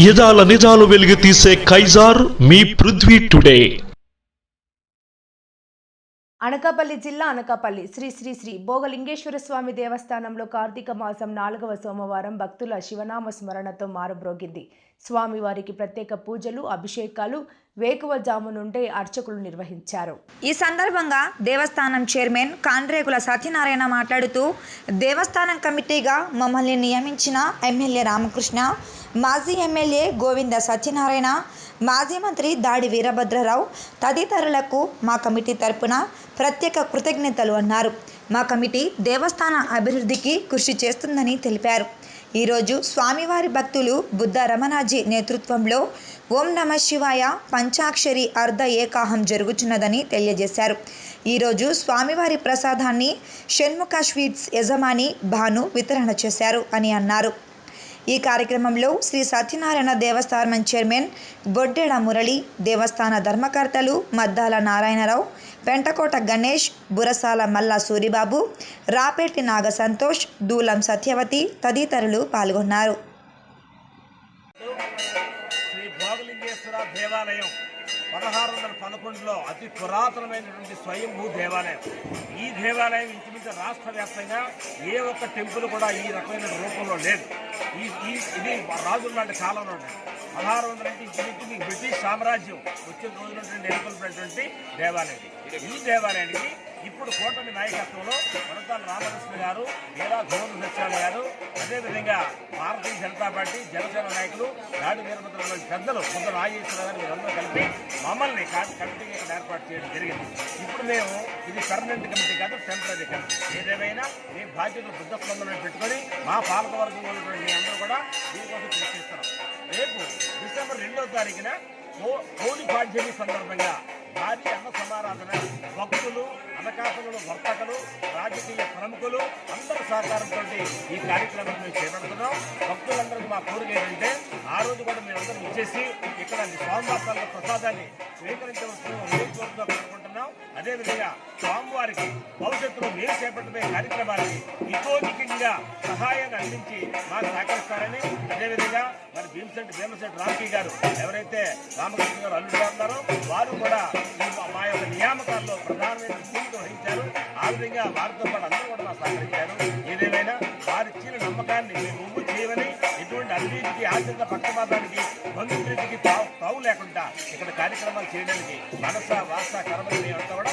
యదాల నిజాలు వెలుగు తీసే కైజార్ మీ పృథ్వీ టుడే. అనకాపల్లి జిల్లా అనకాపల్లి శ్రీ శ్రీ శ్రీ భోగలింగేశ్వర స్వామి దేవస్థానంలో కార్తీక మాసం 4వ సోమవారం భక్తుల శివనామ స్మరణతో మారుబ్రోగింది. స్వామివారికి ప్రత్యేక పూజలు, అభిషేకాలు వేకువజాము నుండే అర్చకులు నిర్వహించారు. ఈ సందర్భంగా దేవస్థానం చైర్మన్ కాండ్రేగుల సత్యనారాయణ మాట్లాడుతూ, దేవస్థానం కమిటీగా మమ్మల్ని నియమించిన ఎమ్మెల్యే రామకృష్ణ, మాజీ ఎమ్మెల్యే గోవింద సత్యనారాయణ, మాజీ మంత్రి దాడి వీరభద్రరావు తదితరులకు మా కమిటీ తరపున ప్రత్యేక కృతజ్ఞతలు అన్నారు. మా కమిటీ దేవస్థాన అభివృద్ధికి కృషి చేస్తుందని తెలిపారు. ఈరోజు స్వామివారి భక్తులు బుద్ధ రమణాజీ నేతృత్వంలో ఓం నమ శివాయ పంచాక్షరి అర్ధ ఏకాహం జరుగుతున్నదని తెలియజేశారు. ఈరోజు స్వామివారి ప్రసాదాన్ని షణ్ముఖ స్వీట్స్ యజమాని భాను వితరణ చేశారు అని అన్నారు. ఈ కార్యక్రమంలో శ్రీ సత్యనారాయణ దేవస్థానం చైర్మన్ బొడ్డెడ మురళి, దేవస్థాన ధర్మకర్తలు మద్దాల నారాయణరావు, పెంటకోట గణేష్, బురసాల మల్లా సూరిబాబు, రాపేటి నాగ సంతోష్, దూలం సత్యవతి తదితరులు పాల్గొన్నారు. శ్రీ భోగలింగేశ్వర దేవాలయం 1611లో అతి పురాతనమైనటువంటి స్వయంభూ దేవాలయం. ఈ దేవాలయం ఇంచుమించు రాష్ట్ర వ్యాప్తంగా ఏ ఒక్క టెంపుల్ కూడా ఈ రకమైన రూపంలో లేదు. ఇది రాజుల లాంటి కాలంలో 1600 అంటే ఇంచుమించు బ్రిటిష్ సామ్రాజ్యం వచ్చిన రోజున నెలకొల్పినటువంటి దేవాలయం. ఈ దేవాలయానికి ఇప్పుడు కూటమి నాయకత్వంలో వనతాల రామకృష్ణ గారు, వీరా గోవింద సత్యనారాయణ గారు, అదేవిధంగా భారతీయ జనతా పార్టీ జనసేన నాయకులు దాడి వీరభద్ర పెద్దలు కొంత నాగేశ్వర గారు వీరందరూ కలిపి మమ్మల్ని కమిటీగా ఇక్కడ ఏర్పాటు చేయడం జరిగింది. ఇప్పుడు మేము ఇది పర్మనెంట్ కమిటీ కాదు, టెంపరీ కమిటీ. ఏదేమైనా మేము బాధ్యతలు బుద్ధ స్పందన పెట్టుకొని మా పాలకవర్గం ఉన్నటువంటి మీ అందరూ కూడా దీనికోసం కృషి చేస్తున్నాం. రేపు డిసెంబర్ 2వ తారీఖున హోలీ పాడ్యమి సందర్భంగా భారీ అన్న సమారాధన, భక్తులు, అనకాపల్లిలో వర్తకులు, రాజకీయ ప్రముఖులు అందరి సహకారంతో ఈ కార్యక్రమం మేము చేపడుతున్నాం. భక్తులందరికీ మా కోరిక ఏంటంటే ఆ రోజు కూడా మేమందరం ఇచ్చేసి ఇక్కడ స్వామివారి ప్రసాదాన్ని స్వీకరించవలసిన కోరుకుంటున్నాం. అదేవిధంగా స్వామివారికి భవిష్యత్తులో మేము చేపట్టబోయే కార్యక్రమానికి ఇతోధికంగా సహాయాన్ని అందించి మాకు సహకరిస్తారని, అదేవిధంగా మరి భీమశెట్టి రామ్కి గారు ఎవరైతే రామకృష్ణ గారు అల్లుడు ఉన్నారో వారు కూడా మా యొక్క నియామకాల్లో ప్రధానమైన భూమిక వహించారు. ఆ విధంగా వారితో పాటు అందరూ కూడా నాకు సహకరించారు. ఏదేమైనా వారిచ్చిన నమ్మకాన్ని మేము ముందు చేయమని, ఎటువంటి అవినీతికి, ఆచరణ పక్షపాతానికి, బంధుప్రీతికి తావు లేకుండా ఇక్కడ కార్యక్రమాలు చేయడానికి మనస వాస కర్మని మేమంతా కూడా